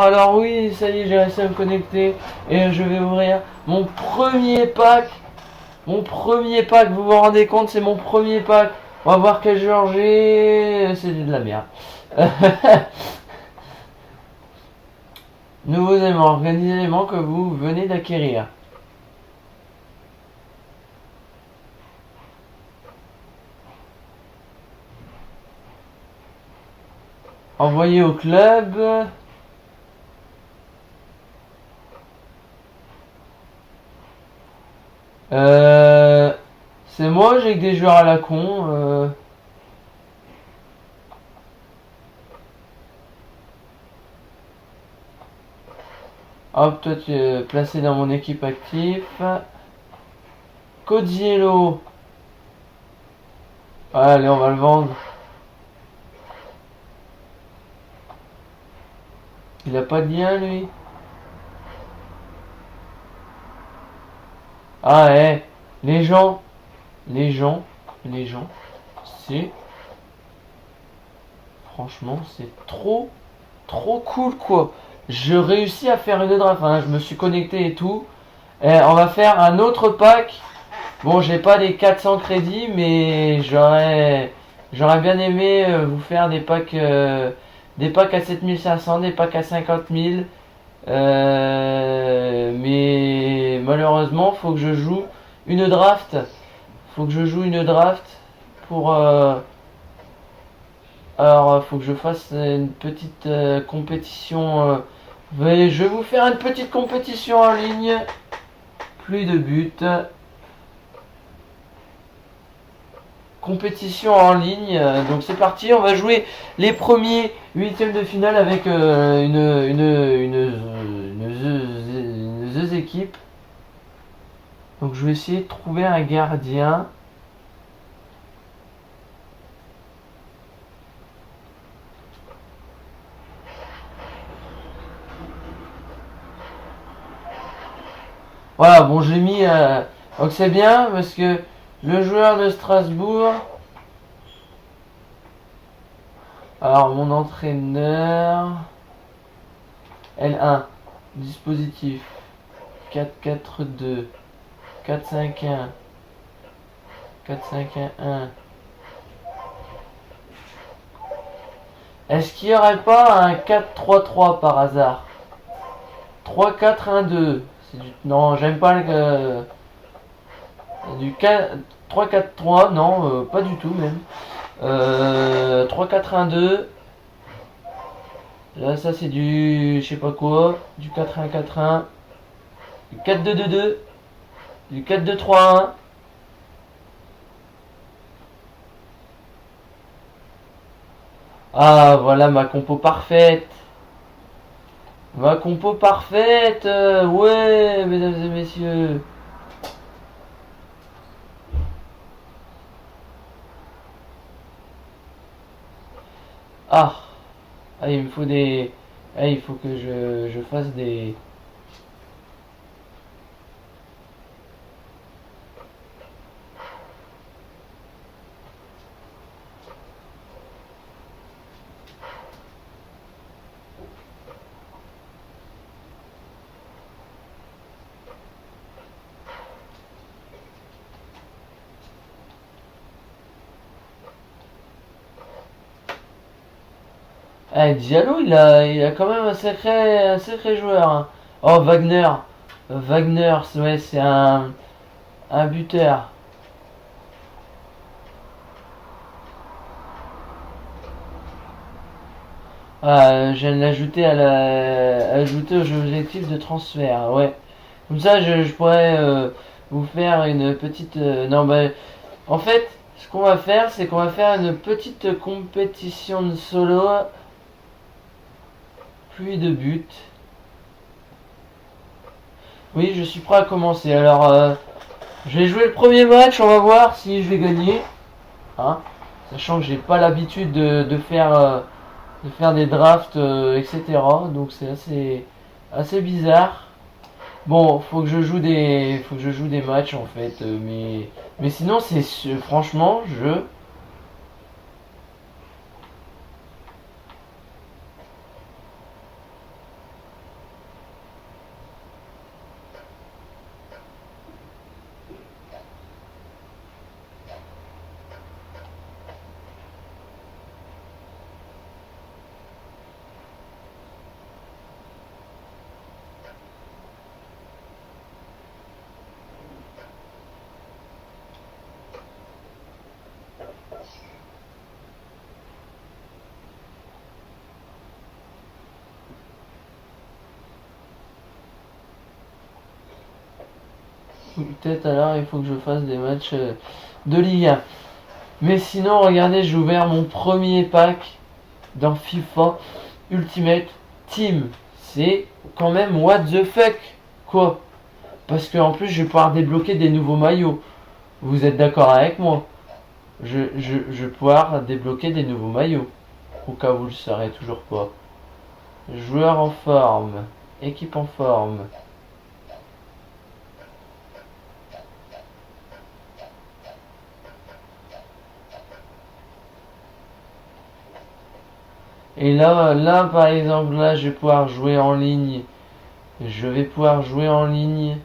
Alors oui, ça y est, j'ai réussi à me connecter et je vais ouvrir mon premier pack. Mon premier pack, vous vous rendez compte, c'est mon premier pack. On va voir quel genre j'ai. C'est de la merde. Nouveaux éléments, organisez l'élément que vous venez d'acquérir. Envoyé au club. C'est moi, j'ai que des joueurs à la con. Hop, toi tu es placé dans mon équipe active. Codziello. Allez, on va le vendre. Il a pas de lien, lui. Ah, les gens, c'est... Franchement, c'est trop cool, quoi. Je réussis à faire une draft, hein. Je me suis connecté et tout. Et on va faire un autre pack. Bon, j'ai pas les 400 crédits, mais j'aurais bien aimé vous faire des packs à 7500, des packs à 50 000. Mais malheureusement, faut que je joue une draft. Faut que je joue une draft pour. Alors, faut que je fasse une petite compétition. Je vais vous faire une petite compétition en ligne. Plus de buts. Compétition en ligne. Donc c'est parti. On va jouer les premiers huitièmes de finale avec deux équipes. Donc je vais essayer de trouver un gardien. Voilà, bon j'ai mis... donc c'est bien parce que le joueur de Strasbourg... Alors mon entraîneur... L1. Dispositif. 4-4-2. 4-5-1. 4-5-1-1. Est-ce qu'il n'y aurait pas un 4-3-3 par hasard? 3-4-1-2. Non, j'aime pas le... du 3-4-3, non, pas du tout même. 3-4-1-2. Là, ça c'est du... je sais pas quoi. Du 4-1-4-1. Du 4-2-2-2. Du 4-2-3-1. Ah, voilà ma compo parfaite. Ma compo parfaite. Ouais, mesdames et messieurs. Ah. Ah, il me faut des... Ah, il faut que je fasse des... Eh, Diallo, il a quand même un sacré joueur, hein. Oh, Wagner. Wagner, ouais, c'est un buteur. Ah, je viens de l'ajouter ajouter aux objectifs de transfert, ouais. Comme ça, je pourrais vous faire une petite... non, bah, en fait, ce qu'on va faire, c'est qu'on va faire une petite compétition de solo, pluie de buts. Oui, je suis prêt à commencer. Alors, je vais jouer le premier match, on va voir si je vais gagner. Hein, sachant que j'ai pas l'habitude de faire des drafts, etc. Donc c'est assez bizarre. Bon, faut que je joue des matchs en fait, mais sinon franchement, peut-être alors il faut que je fasse des matchs de Ligue 1. Mais sinon, regardez, j'ai ouvert mon premier pack dans FIFA Ultimate Team. C'est quand même what the fuck, quoi. Parce qu'en plus, je vais pouvoir débloquer des nouveaux maillots. Vous êtes d'accord avec moi? Je vais pouvoir débloquer des nouveaux maillots. Au cas où vous le saurez toujours pas. Joueur en forme. Équipe en forme. Et là, par exemple, là, je vais pouvoir jouer en ligne. Je vais pouvoir jouer en ligne.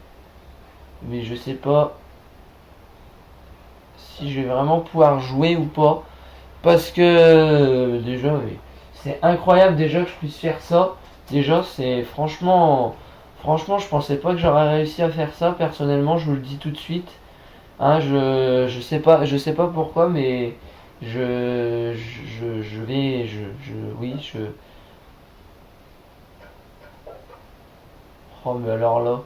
Mais je sais pas si je vais vraiment pouvoir jouer ou pas. Parce que déjà, oui, c'est incroyable déjà que je puisse faire ça. Déjà, c'est franchement, je pensais pas que j'aurais réussi à faire ça. Personnellement, je vous le dis tout de suite. Hein, je sais pas pourquoi, mais je vais, oui, oh, mais alors là.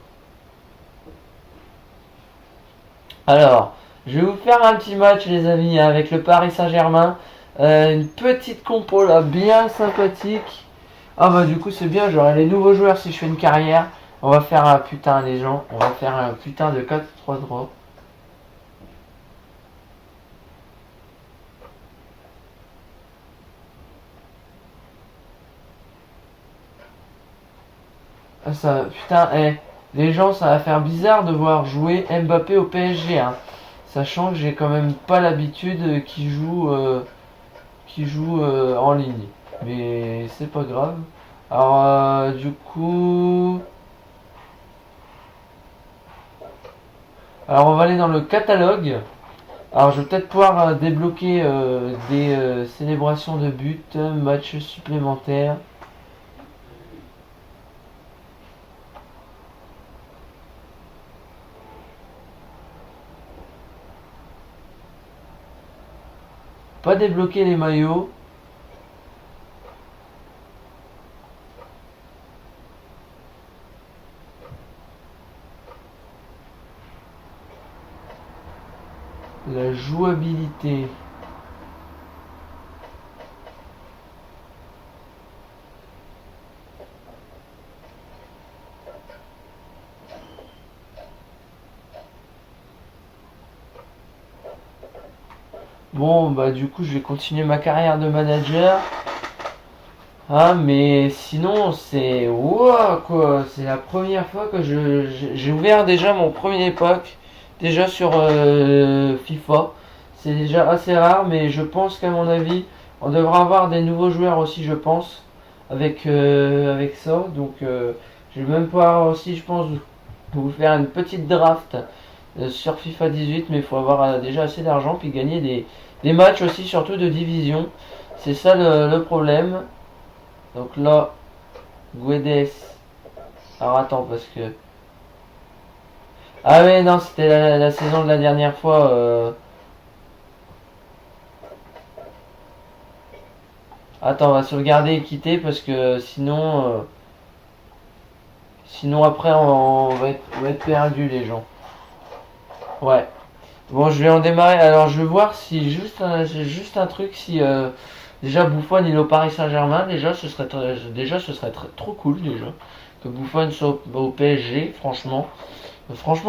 Alors, je vais vous faire un petit match, les amis, avec le Paris Saint-Germain. Une petite compo là, bien sympathique. Ah bah du coup c'est bien, j'aurai les nouveaux joueurs si je fais une carrière. On va faire un putain les gens, on va faire un putain de 4-3-3. Ah ça, putain, les gens ça va faire bizarre de voir jouer Mbappé au PSG, hein. Sachant que j'ai quand même pas l'habitude qu'il joue en ligne. Mais c'est pas grave. Alors du coup... Alors on va aller dans le catalogue. Alors je vais peut-être pouvoir débloquer des célébrations de but, matchs supplémentaires. Pas débloquer les maillots. La jouabilité. Bon bah du coup je vais continuer ma carrière de manager. Ah mais sinon c'est wow quoi, c'est la première fois que j'ai ouvert déjà mon premier pack déjà sur FIFA. C'est déjà assez rare mais je pense qu'à mon avis on devra avoir des nouveaux joueurs aussi je pense avec ça. Donc je vais même pouvoir aussi je pense vous faire une petite draft sur FIFA 18 mais il faut avoir déjà assez d'argent puis gagner des matchs aussi surtout de division. C'est ça le problème. Donc là, Guedes. Alors attends, parce que. Ah ouais, non, c'était la saison de la dernière fois. Attends, on va sauvegarder et quitter parce que sinon après on va être perdu les gens. Ouais. Bon, je vais en démarrer. Alors je vais voir si juste un truc si déjà Buffon il est au Paris Saint-Germain. Déjà ce serait trop cool déjà que Buffon soit au PSG. Franchement,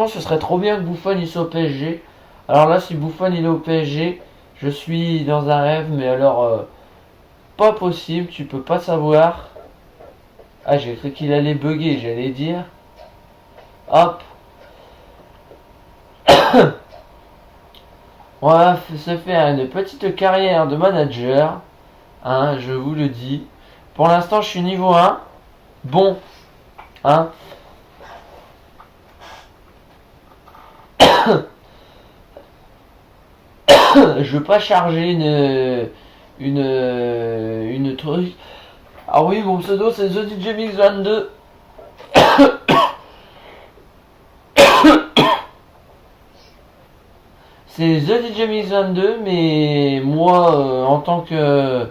ce serait trop bien que Buffon il soit au PSG. Alors là, si Buffon il est au PSG, je suis dans un rêve, mais alors pas possible, tu peux pas savoir. Ah, j'ai cru qu'il allait bugger, j'allais dire. Hop, on va se faire une petite carrière de manager, hein, je vous le dis. Pour l'instant, je suis niveau 1. Bon, hein. Je veux pas charger une truc. Ah oui, mon pseudo c'est The DJ Mix 22. C'est The DJ Mix 22, mais moi en tant que.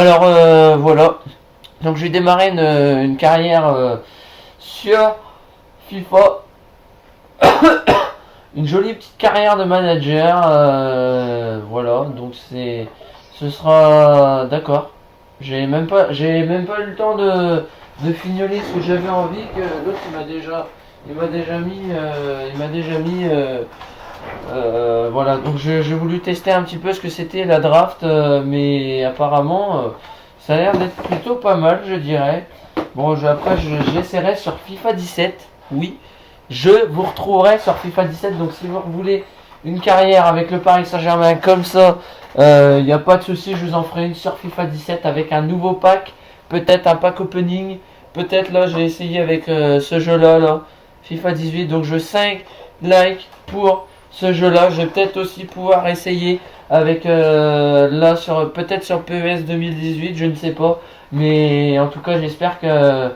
Alors voilà. Donc j'ai démarré une carrière sur FIFA. Une jolie petite carrière de manager. Voilà. Donc ce sera d'accord. J'ai même pas eu le temps de fignoler ce que j'avais envie que l'autre il m'a déjà mis voilà, donc j'ai voulu tester un petit peu ce que c'était la draft, mais apparemment ça a l'air d'être plutôt pas mal, je dirais. Bon, j'essaierai sur FIFA 17, oui. Je vous retrouverai sur FIFA 17, donc si vous voulez une carrière avec le Paris Saint-Germain comme ça, il n'y a pas de souci, je vous en ferai une sur FIFA 17 avec un nouveau pack, peut-être un pack opening, peut-être là j'ai essayé avec ce jeu-là, là, FIFA 18, donc je 5 likes pour ce jeu-là. Je vais peut-être aussi pouvoir essayer avec là sur peut-être sur PES 2018, je ne sais pas, mais en tout cas j'espère que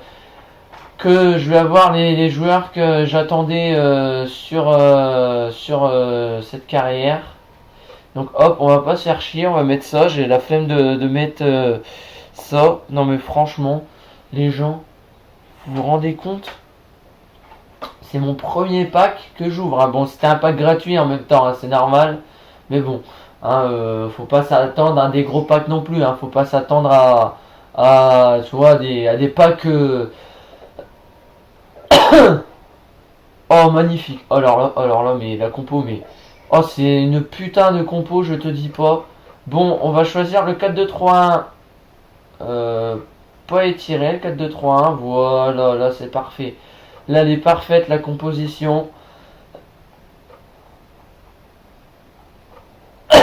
je vais avoir les joueurs que j'attendais sur cette carrière. Donc hop, on va pas se faire chier, on va mettre ça. J'ai la flemme de mettre ça. Non mais franchement, les gens, vous vous rendez compte? C'est mon premier pack que j'ouvre. Hein. Bon, c'était un pack gratuit en même temps, hein, c'est normal. Mais bon, hein, faut pas s'attendre à des gros packs non plus. Hein. Faut pas s'attendre tu vois, à des packs. Oh, magnifique. Alors là, mais la compo, mais. Oh, c'est une putain de compo, je te dis pas. Bon, on va choisir le 4-2-3-1. Pas étiré, le 4-2-3-1. Voilà, là, c'est parfait. Là, elle est parfaite, la composition. Je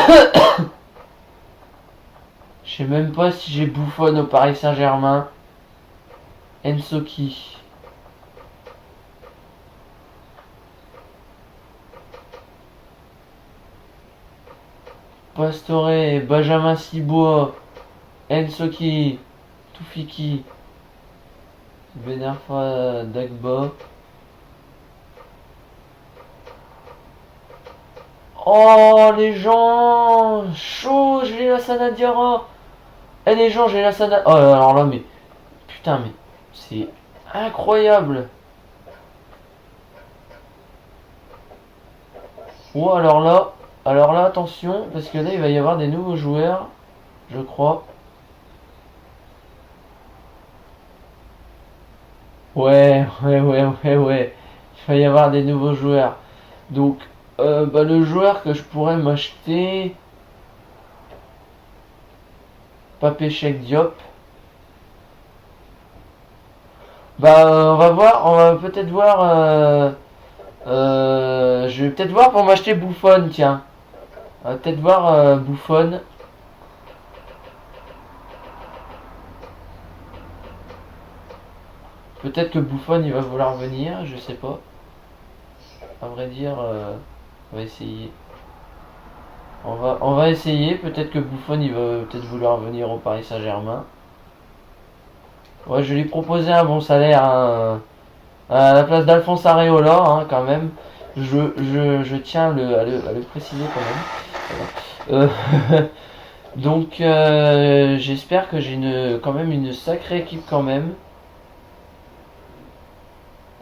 sais même pas si j'ai Buffon au Paris Saint-Germain. Ensoki. Pastore, Benjamin Sibois, Ensoki, Toufiki, Benarfa Dagba. Oh les gens, chaud, j'ai la Sana Diarra. Eh les gens, j'ai la Sana. Oh alors là mais putain mais c'est incroyable. Oh alors là attention parce que là il va y avoir des nouveaux joueurs, je crois. Ouais. Il va y avoir des nouveaux joueurs. Donc bah, le joueur que je pourrais m'acheter, Papé Cheikh Diop. Bah on va voir, on va peut-être voir. Je vais peut-être voir pour m'acheter Buffon, tiens. On va peut-être voir Buffon. Peut-être que Buffon il va vouloir venir, je sais pas. À vrai dire, on va essayer. On va essayer, peut-être que Buffon il va peut-être vouloir venir au Paris Saint-Germain. Ouais, je vais lui proposer un bon salaire hein, à la place d'Alphonse Areola hein, quand même. Je tiens à le préciser quand même. Donc j'espère que j'ai quand même une sacrée équipe quand même.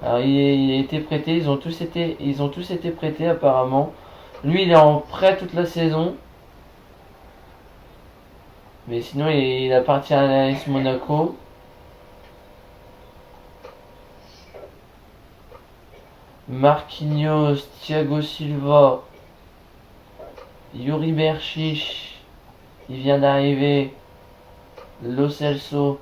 Alors il a été prêté, ils ont tous été prêtés apparemment. Lui il est en prêt toute la saison. Mais sinon il appartient à l'AS Monaco. Marquinhos, Thiago Silva, Yuri Berchiche, il vient d'arriver. Lo Celso,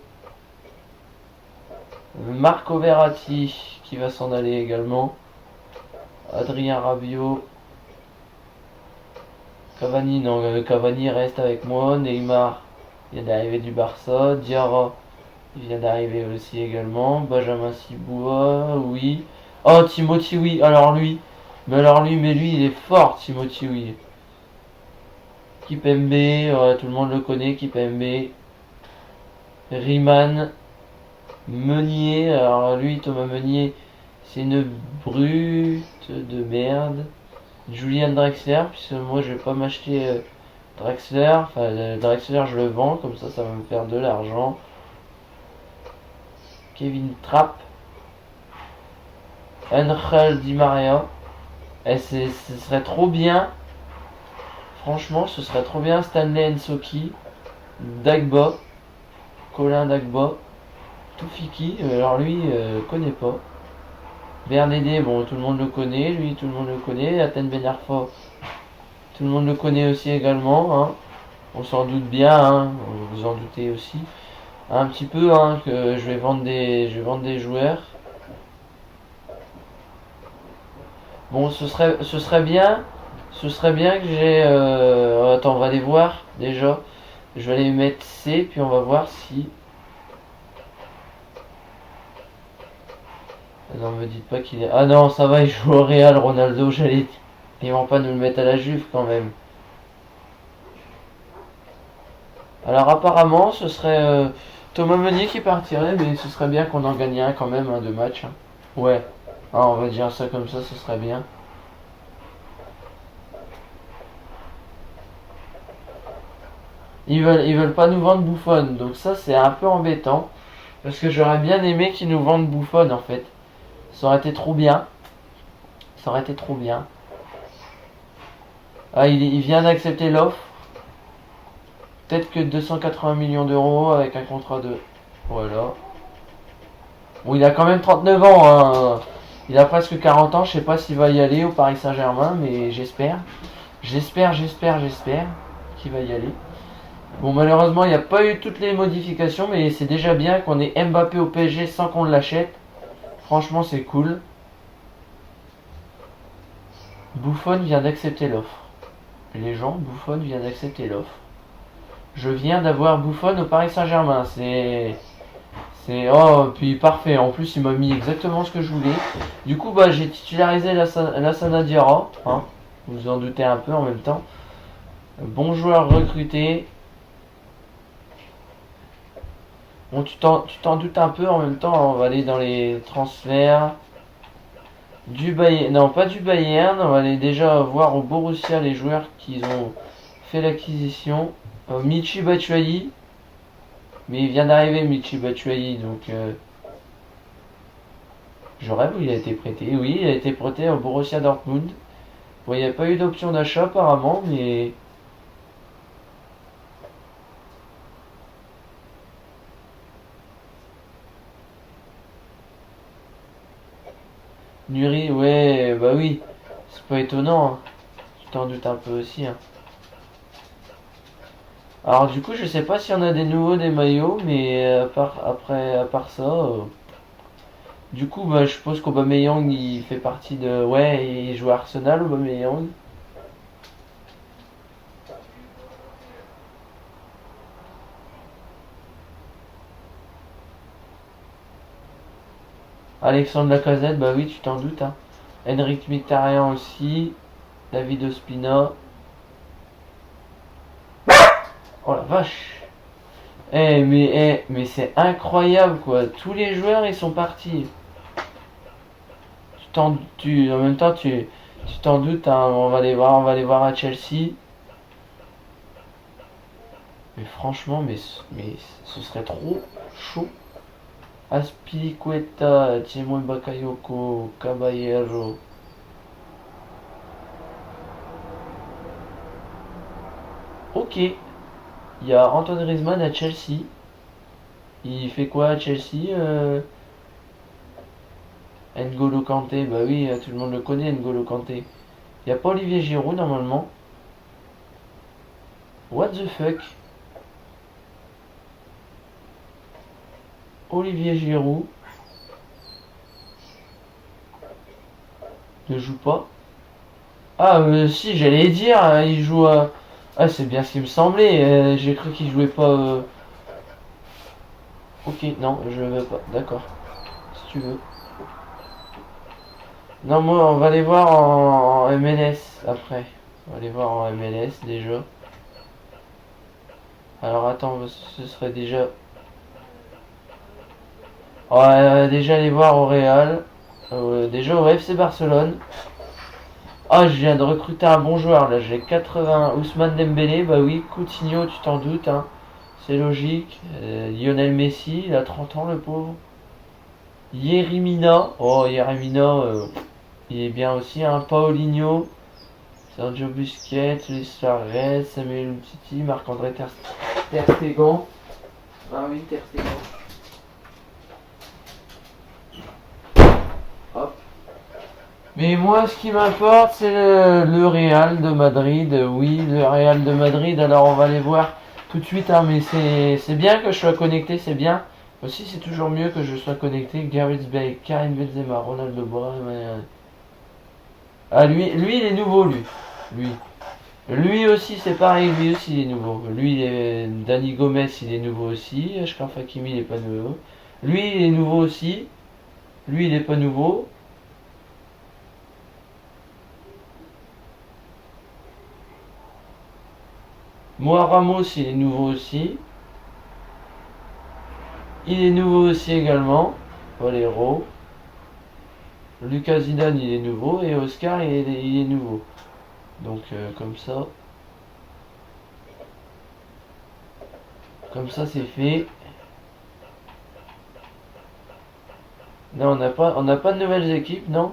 Marco Verratti qui va s'en aller également. Adrien Rabiot. Cavani, non, Cavani reste avec moi. Neymar vient d'arriver du Barça. Diarra, il vient d'arriver aussi également. Benjamin Siboua, oui. Oh, Timothy, oui. Mais lui, il est fort, Timothy, oui. Kipembe, ouais, tout le monde le connaît, Kipembe. Riemann, Meunier, alors lui, Thomas Meunier, c'est une brute de merde. Julian Drexler, puisque moi je vais pas m'acheter Drexler, enfin Drexler je le vends, comme ça va me faire de l'argent. Kevin Trapp. Angel Di Maria. Et ce serait trop bien. Franchement, ce serait trop bien. Stanley Nsoki. Dagba. Colin Dagba. Toufiki. Alors lui, connaît pas. Bernede, bon, tout le monde le connaît. Lui, tout le monde le connaît. Aten Ben Arfa. Tout le monde le connaît aussi également. Hein. On s'en doute bien. Hein. Vous en doutez aussi. Un petit peu hein, que je vais vendre des joueurs. Bon, ce serait bien. Ce serait bien que j'ai... attends, on va aller voir déjà. Je vais aller mettre C, puis on va voir si... Non, me dites pas qu'il est... Ah non, ça va, il joue au Real, Ronaldo, j'allais... Ils vont pas nous le mettre à la Juve quand même. Alors apparemment, ce serait Thomas Meunier qui partirait, mais ce serait bien qu'on en gagne un quand même, un de match. Hein. Ouais, ah, on va dire ça comme ça, ce serait bien. Ils veulent pas nous vendre Buffon, donc ça c'est un peu embêtant. Parce que j'aurais bien aimé qu'ils nous vendent Buffon en fait. Ça aurait été trop bien. Ça aurait été trop bien. Ah, il vient d'accepter l'offre. Peut-être que 280 millions d'euros avec un contrat de... Voilà. Bon, il a quand même 39 ans. Hein. Il a presque 40 ans. Je sais pas s'il va y aller au Paris Saint-Germain, mais j'espère. J'espère qu'il va y aller. Bon, malheureusement, il n'y a pas eu toutes les modifications, mais c'est déjà bien qu'on ait Mbappé au PSG sans qu'on l'achète. Franchement, c'est cool. Buffon vient d'accepter l'offre. Les gens, Buffon vient d'accepter l'offre. Je viens d'avoir Buffon au Paris Saint-Germain. Oh, puis parfait. En plus, il m'a mis exactement ce que je voulais. Du coup, bah, j'ai titularisé Lassana Diarra. Hein, vous en doutez un peu en même temps. Bon joueur recruté. Bon, tu t'en doutes un peu en même temps. On va aller dans les transferts. Du Bayern. Non, pas du Bayern. On va aller déjà voir au Borussia les joueurs qui ont fait l'acquisition. Michi Batshuayi. Mais il vient d'arriver Michi Batshuayi. Donc, je rêve où il a été prêté. Oui, il a été prêté au Borussia Dortmund. Bon, il n'y a pas eu d'option d'achat apparemment, mais... Nuri, ouais, bah oui. C'est pas étonnant. Hein. Tu t'en doutes un peu aussi. Hein. Alors du coup, je sais pas si on a des nouveaux des maillots, mais à part ça... Du coup, bah, je suppose qu'Aubameyang, il fait partie de... Ouais, il joue à Arsenal, Aubameyang. Alexandre Lacazette, bah oui, tu t'en doutes. Hein. Henrik Mkhitaryan aussi. David Ospina. Oh la vache. Mais c'est incroyable quoi. Tous les joueurs ils sont partis. En même temps tu t'en doutes. Hein. On va les voir à Chelsea. Mais franchement, mais ce serait trop chaud. Aspilicueta, Timon Bakayoko, Caballero. Ok. Il y a Antoine Griezmann à Chelsea. Il fait quoi à Chelsea N'Golo Kanté, bah oui, tout le monde le connaît, N'Golo Kanté. Il n'y a pas Olivier Giroud normalement. What the fuck Olivier Giroud ne joue pas. Ah, si, j'allais dire, il joue à... Ah, c'est bien ce qui me semblait. J'ai cru qu'il jouait pas... Ok, non, je veux pas. D'accord. Si tu veux. Non, moi, on va aller voir en MLS après. On va aller voir en MLS déjà. Alors, attends, ce serait déjà... On va déjà aller voir au Real. Déjà au FC Barcelone. Ah, je viens de recruter un bon joueur là, j'ai 80. Ousmane Dembélé, bah oui, Coutinho, tu t'en doutes, hein. C'est logique. Lionel Messi, il a 30 ans le pauvre. Yerimina, oh Yerimina, il est bien aussi, hein. Paulinho, Sergio Busquets, Luis Suarez, Samuel Umtiti, Marc-André Ter Stegen. Ah oui, Ter Stegen. Hop. Mais moi, ce qui m'importe, c'est le Real de Madrid. Oui, le Real de Madrid. Alors, on va aller voir tout de suite. Hein, mais c'est bien que je sois connecté, c'est bien. Aussi, c'est toujours mieux que je sois connecté. Gareth Bale, Karim Benzema, Ronaldo, Brahim. Ah, lui, il est nouveau, lui. Lui. Lui aussi, c'est pareil. Lui aussi, il est nouveau. Lui, Dani Gomez, il est nouveau aussi. Achraf Hakimi, il est pas nouveau. Lui, il est nouveau aussi. Lui, il est pas nouveau. Moi, Ramos, il est nouveau aussi. Il est nouveau aussi également. Valero. Lucas Zidane, il est nouveau. Et Oscar, il est nouveau. Donc, comme ça. Comme ça, c'est fait. Non, on n'a pas de nouvelles équipes, non?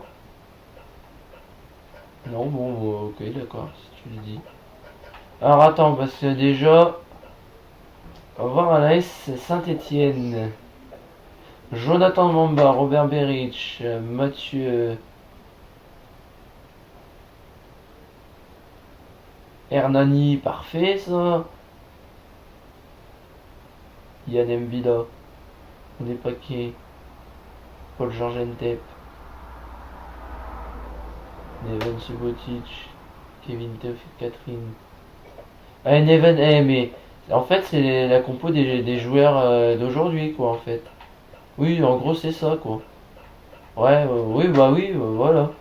Non, bon, ok, d'accord, si tu le dis. Alors, attends, parce que déjà, on va voir à la S Saint-Etienne. Jonathan Mamba, Robert Berich, Mathieu Hernani, parfait ça. Yann Mbida, on n'est pas qui. Paul Georges Entep, Neven Subotic, Kevin Teuf, Catherine. Ah, Neven, mais en fait c'est la compo des joueurs d'aujourd'hui quoi en fait. Oui, en gros c'est ça quoi. Ouais, oui, bah oui, voilà.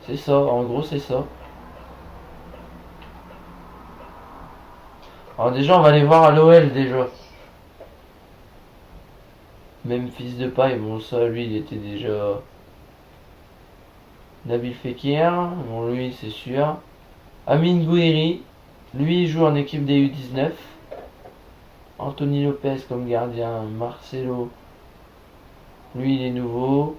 C'est ça, en gros c'est ça. Alors déjà on va aller voir à l'OL déjà. Même fils de paille, bon ça lui il était déjà. Nabil Fekir, bon lui c'est sûr. Amine Gouiri, lui il joue en équipe des U19. Anthony Lopez comme gardien, Marcelo, lui il est nouveau.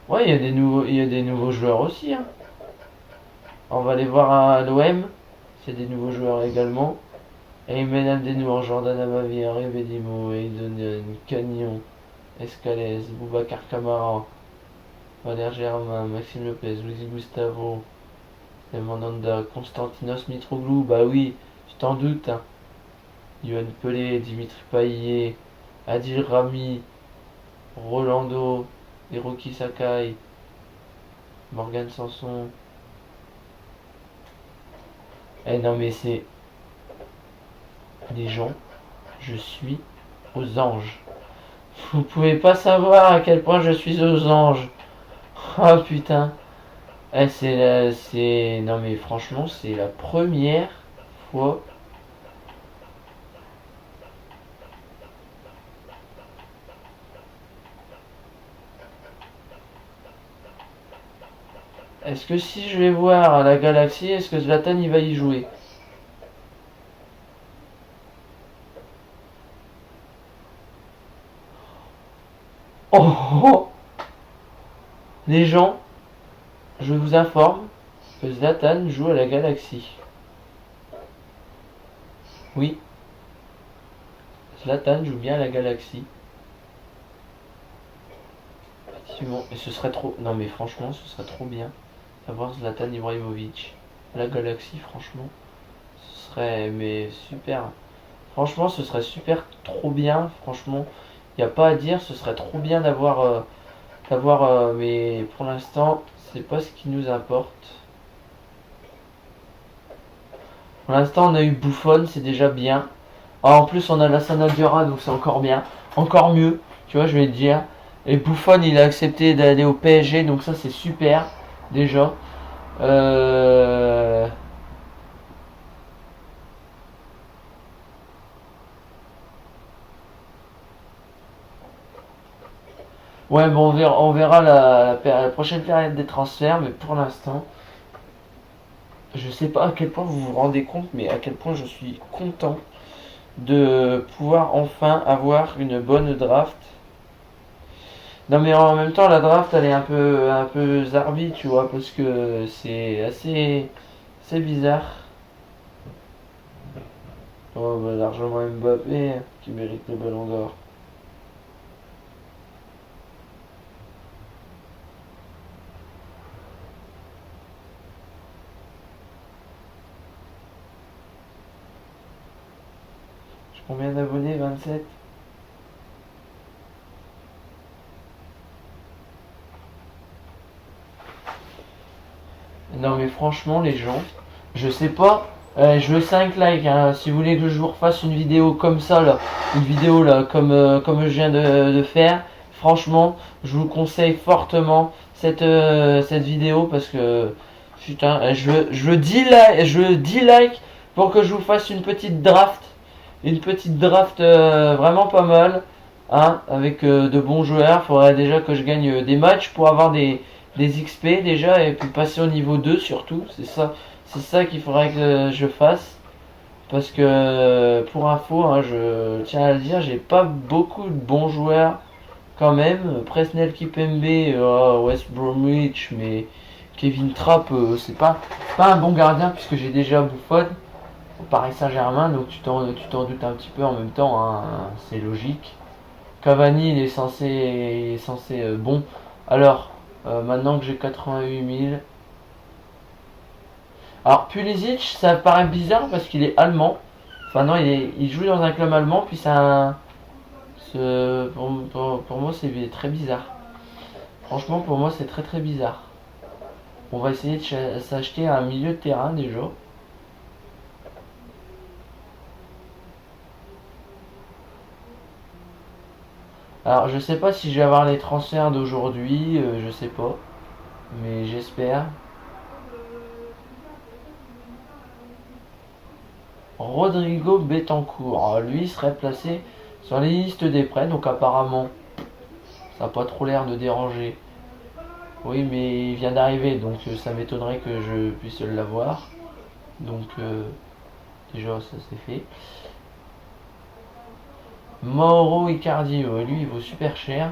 Ouais, il y a des nouveaux joueurs aussi. Hein. On va aller voir à l'OM, c'est des nouveaux joueurs également. Aymen Abdenour, Jordan Amavi, Rebedimo, Aiden Cagnon, Escalès, Boubacar Camara, Valère Germain, Maxime Lopez, Luis Gustavo, Mandanda, Constantinos Mitroglou, bah oui, tu t'en doutes. Hein. Yoann Pelé, Dimitri Payet, Adil Rami, Rolando, Hiroki Sakai, Morgan Sanson. Eh non mais c'est des gens, je suis aux anges. Vous pouvez pas savoir à quel point je suis aux anges. Oh putain. Non mais franchement c'est la première fois. Est-ce que si je vais voir à la Galaxie, est-ce que Zlatan il va y jouer? Oh, oh, oh. Les gens, je vous informe que Zlatan joue à la Galaxie. Oui, Zlatan joue bien à la Galaxie. Effectivement, et ce serait trop. Non mais franchement, ce serait trop bien d'avoir Zlatan Ibrahimovic à la Galaxie. Franchement, ce serait mais super. Franchement, ce serait super, trop bien. Franchement, il n'y a pas à dire. Ce serait trop bien d'avoir. Mais pour l'instant, c'est pas ce qui nous importe. Pour l'instant, on a eu Buffon, c'est déjà bien. Ah, en plus, on a la Sanadura, donc c'est encore bien. Encore mieux, tu vois, je vais te dire. Et Buffon, il a accepté d'aller au PSG, donc ça, c'est super, déjà. Euh... Ouais, bon, on verra la prochaine période des transferts, mais pour l'instant, je sais pas à quel point vous vous rendez compte, mais à quel point je suis content de pouvoir enfin avoir une bonne draft. Non, mais en même temps, la draft, elle est un peu zarbi, tu vois, parce que c'est bizarre. Oh, bah, largement Mbappé qui mérite le ballon d'or. J'ai combien d'abonnés? 27. Non, mais franchement, les gens, je sais pas. Je veux 5 likes, hein. Si vous voulez que je vous refasse une vidéo comme ça, là, une vidéo là, comme je viens de faire, franchement, je vous conseille fortement cette vidéo parce que, putain, je veux 10 likes, je veux 10 likes pour que je vous fasse une petite draft vraiment pas mal, hein, avec de bons joueurs. Faudrait déjà que je gagne des matchs pour avoir des XP déjà et puis passer au niveau 2 surtout. C'est ça qu'il faudrait que je fasse. Parce que pour info, hein, je tiens à le dire, j'ai pas beaucoup de bons joueurs quand même. Presnel Kipembe, West Bromwich, mais Kevin Trapp, c'est pas un bon gardien puisque j'ai déjà Buffon au Paris Saint-Germain, donc tu t'en doutes un petit peu en même temps, hein, c'est logique. Cavani, il est censé bon. Alors, maintenant que j'ai 88 000. Alors, Pulisic, ça paraît bizarre parce qu'il est allemand. Enfin, non, il joue dans un club allemand, puis pour moi, c'est très bizarre. Franchement, pour moi, c'est très très bizarre. On va essayer de s'acheter un milieu de terrain déjà. Alors, je sais pas si je vais avoir les transferts d'aujourd'hui, je sais pas. Mais j'espère. Rodrigo Betancourt. Alors, lui serait placé sur les listes des prêts, donc apparemment, ça n'a pas trop l'air de déranger. Oui, mais il vient d'arriver, donc ça m'étonnerait que je puisse l'avoir. Donc, déjà, ça c'est fait. Mauro Icardi, lui, il vaut super cher.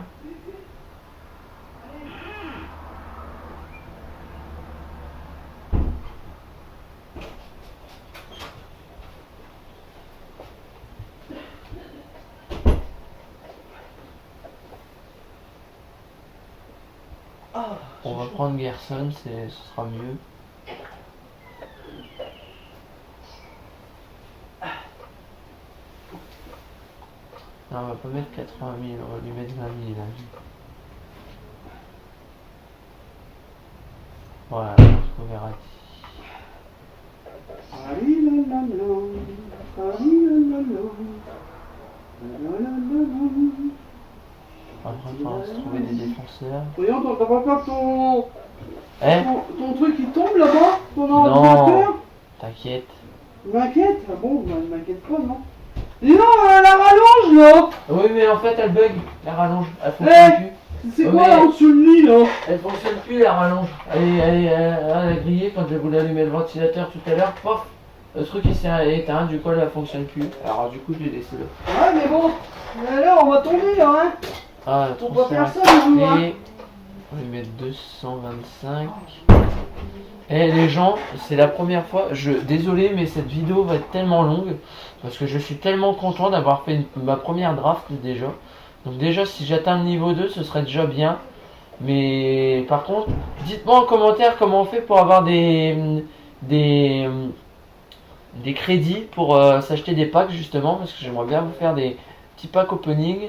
On va prendre Gerson, ce sera mieux. Non, on va pas mettre 80 000, on va lui mettre 20 000. Là. Voilà, on verra. Après, il faudra se trouver des défenseurs. Voyons, t'as pas peur que Hein ton truc il tombe là-bas? Ton Non, ordinateur? t'inquiète. Il m'inquiète? Ah bon, bah, il m'inquiète pas, non? Dis non, la rallonge là! Oui, mais en fait, elle bug, la rallonge. Elle Eh, fonctionne plus. c'est Oh, quoi mais- là au-dessus de lit là? Elle fonctionne plus, la rallonge. Elle a grillé quand je voulais allumer le ventilateur tout à l'heure. Pof, le truc il s'est éteint, du coup elle ne fonctionne plus. Alors du coup je l'ai laissé là. Ouais, mais bon, là on va tomber là, hein? Ah, On va faire ça, transfert les joueurs. accepté. On va lui mettre 225. Eh les gens, c'est la première fois. Désolé, mais cette vidéo va être tellement longue parce que je suis tellement content d'avoir fait ma première draft déjà. Donc déjà, si j'atteins le niveau 2, ce serait déjà bien. Mais par contre, dites-moi en commentaire comment on fait pour avoir des, des crédits pour s'acheter des packs justement parce que j'aimerais bien vous faire des petits packs opening.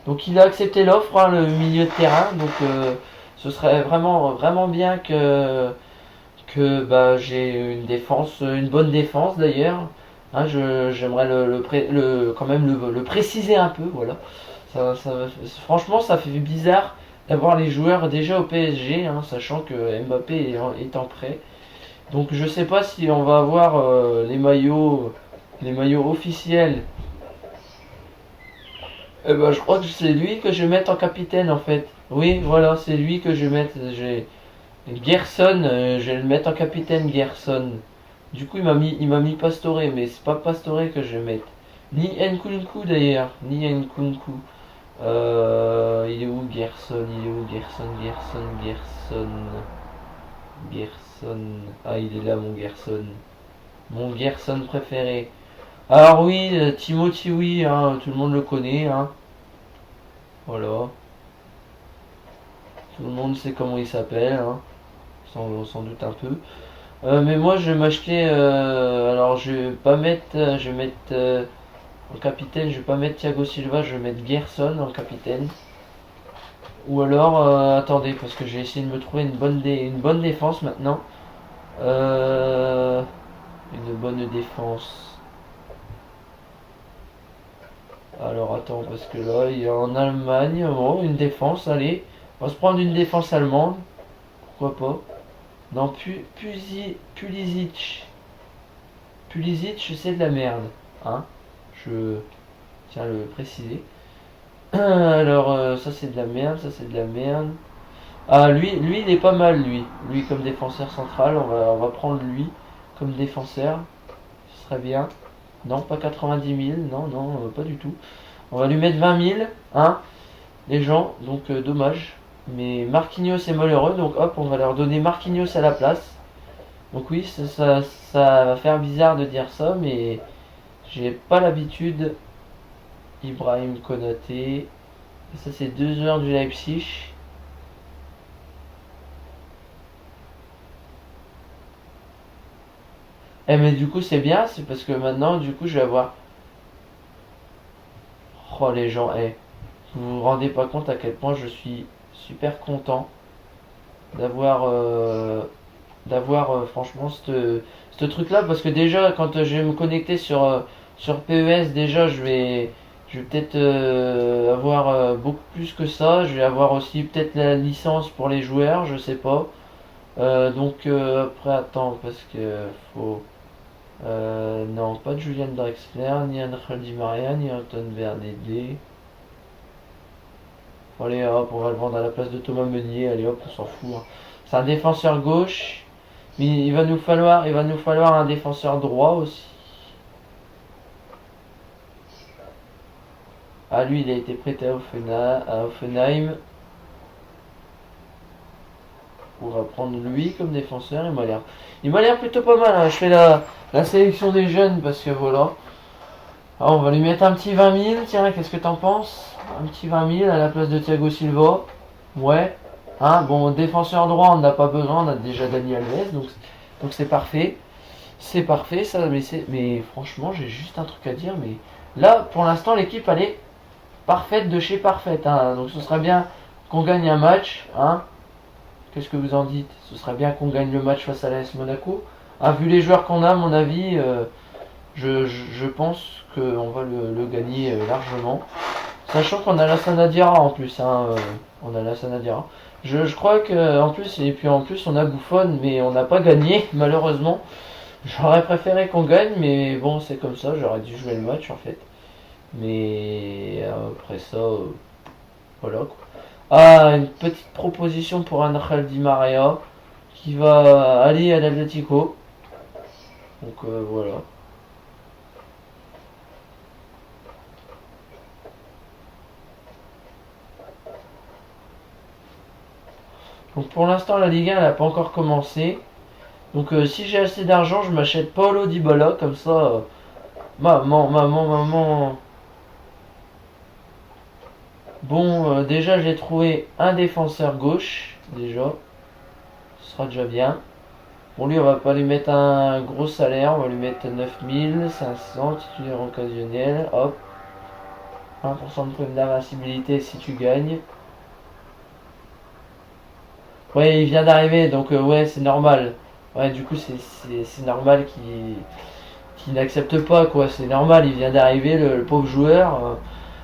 Donc il a accepté l'offre, hein, le milieu de terrain. Donc ce serait vraiment bien que bah, j'ai une défense, une bonne défense d'ailleurs. Hein, j'aimerais quand même le préciser un peu, voilà. Ça, franchement, ça fait bizarre d'avoir les joueurs déjà au PSG, hein, sachant que Mbappé est en prêt. Donc je sais pas si on va avoir les maillots officiels Eh ben, je crois que c'est lui que je vais mettre en capitaine en fait. Oui, voilà, c'est lui que je vais mettre. Gerson, je vais le mettre en capitaine Gerson. Du coup, il m'a mis Pastore, mais c'est pas Pastore que je vais mettre. Ni Nkunku d'ailleurs, ni Nkunku. Il est où Gerson? Il est où Gerson? Gerson. Ah, il est là, mon Gerson. Mon Gerson préféré. Alors oui, Timothy, oui, hein, tout le monde le connaît, hein. Voilà. Tout le monde sait comment il s'appelle, hein. Sans doute un peu. Mais moi, je vais m'acheter. Alors, je vais pas mettre. Je vais mettre en capitaine. Je vais pas mettre Thiago Silva. Je vais mettre Gerson en capitaine. Ou alors, attendez, parce que j'ai essayé de me trouver une bonne défense maintenant. Euh, une bonne défense. Alors, attends, parce que là, il y a en Allemagne. Oh, une défense, allez. On va se prendre une défense allemande. Pourquoi pas? Non, Pulisic. Pulisic, c'est de la merde. Hein? Je tiens à le préciser. Alors, ça c'est de la merde, ça c'est de la merde. Ah, lui il est pas mal, lui. Lui comme défenseur central, on va prendre lui comme défenseur. Ce serait bien. Non, pas 90 000, non, non, pas du tout. On va lui mettre 20 000, hein, les gens, donc dommage. Mais Marquinhos est malheureux, donc hop, on va leur donner Marquinhos à la place. Donc oui, ça va faire bizarre de dire ça, mais j'ai pas l'habitude. Ibrahim Konaté. Ça c'est 2 heures du Leipzig. Eh mais du coup c'est bien, c'est parce que maintenant du coup je vais avoir... Oh les gens, vous vous rendez pas compte à quel point je suis super content d'avoir franchement ce truc là, parce que déjà quand je vais me connecter sur PES, déjà je vais peut-être avoir beaucoup plus que ça. Je vais avoir aussi peut-être la licence pour les joueurs, je sais pas. Donc après attends, parce que faut... non, pas de Julian Drexler, ni Angel Di Maria, ni Anton Bernede. Allez hop, on va le vendre à la place de Thomas Meunier. Allez hop, on s'en fout, hein. C'est un défenseur gauche, mais il va nous falloir un défenseur droit aussi. Ah lui, il a été prêté à Offenheim. On va prendre lui comme défenseur. Il m'a l'air plutôt pas mal, hein. Je fais la sélection des jeunes parce que voilà. Ah, on va lui mettre un petit 20 000. Tiens, qu'est-ce que t'en penses? Un petit 20 000 à la place de Thiago Silva. Ouais. Hein, bon, défenseur droit, on n'a pas besoin. On a déjà Dani Alves. Donc c'est parfait. C'est parfait, ça. Mais franchement, j'ai juste un truc à dire. Mais là, pour l'instant, l'équipe, elle est parfaite de chez parfaite, hein. Donc ce serait bien qu'on gagne un match. Hein. Qu'est-ce que vous en dites? Ce serait bien qu'on gagne le match face à l'AS Monaco. Ah, vu les joueurs qu'on a, à mon avis, je pense qu'on va le gagner largement. Sachant qu'on a la Sanadiara en plus, hein, on a la Sanadiara. Je crois que en plus, et puis en plus on a Buffon, mais on n'a pas gagné malheureusement. J'aurais préféré qu'on gagne, mais bon c'est comme ça, j'aurais dû jouer le match en fait. Mais après ça, voilà quoi. Ah, une petite proposition pour Angel Di Maria qui va aller à l'Atlético. Donc voilà. Donc pour l'instant la Ligue 1 n'a pas encore commencé. Donc si j'ai assez d'argent, je m'achète Paulo Dybala comme ça. Maman. Bon, déjà j'ai trouvé un défenseur gauche déjà. Ce sera déjà bien. Bon lui on va pas lui mettre un gros salaire, on va lui mettre 9500 titulaire occasionnel. Hop. 1% de prime d'invincibilité si tu gagnes. Ouais, il vient d'arriver, donc ouais, c'est normal. Ouais, du coup, c'est normal qu'il n'accepte pas, quoi. C'est normal, il vient d'arriver, le pauvre joueur.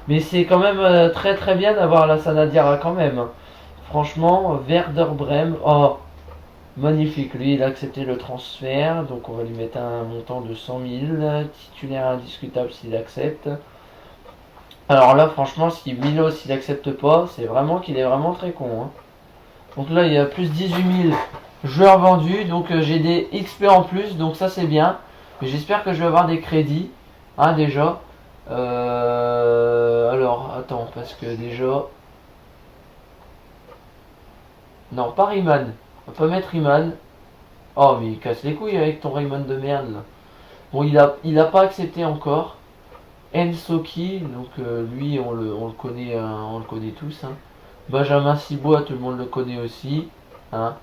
Mais c'est quand même très très bien d'avoir la Sanadiara quand même, hein. Franchement, Werder Bremen, oh, magnifique. Lui, il a accepté le transfert, donc on va lui mettre un montant de 100 000. Titulaire indiscutable s'il accepte. Alors là, franchement, si Milos il accepte pas, c'est vraiment qu'il est vraiment très con. Hein. Donc là, il y a plus 18 000 joueurs vendus. Donc j'ai des XP en plus. Donc ça, c'est bien. Mais j'espère que je vais avoir des crédits. Hein, déjà. Alors, attends. Parce que déjà... Non, pas Rayman. On va pas mettre Rayman. Oh, mais il casse les couilles avec ton Rayman de merde, là. Bon, il a pas accepté encore. Ensoki, donc lui on le connaît, on le connaît tous. Hein. Benjamin Cibois, tout le monde le connaît aussi. Hein.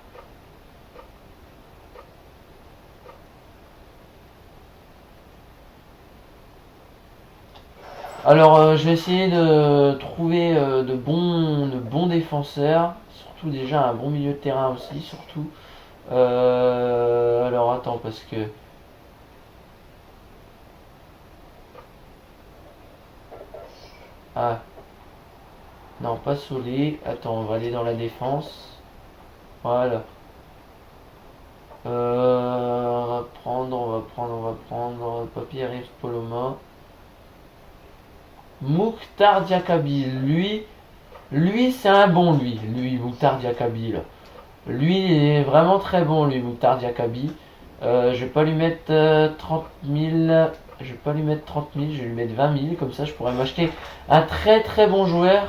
Alors je vais essayer de trouver de bons défenseurs, surtout déjà un bon milieu de terrain aussi, surtout. Alors attends parce que ah non pas Solé. Attends, on va aller dans la défense. Voilà. On va prendre Papier Rive Poloma. Mouktar Diakabi, lui c'est un bon lui Mouktar Diakabi là. Lui il est vraiment très bon lui Mouktar Diakabi. Je vais pas lui mettre 30 000, je vais pas lui mettre 30 000, je vais lui mettre 20 000, comme ça je pourrais m'acheter un très bon joueur,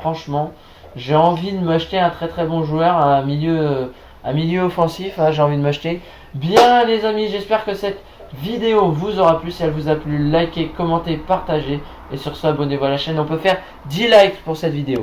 franchement. J'ai envie de m'acheter un très bon joueur, un milieu offensif, hein, j'ai envie de m'acheter. Bien les amis, j'espère que cette vidéo vous aura plu. Si elle vous a plu, likez, commentez, partagez. Et sur ce, abonnez-vous à la chaîne. On peut faire 10 likes pour cette vidéo.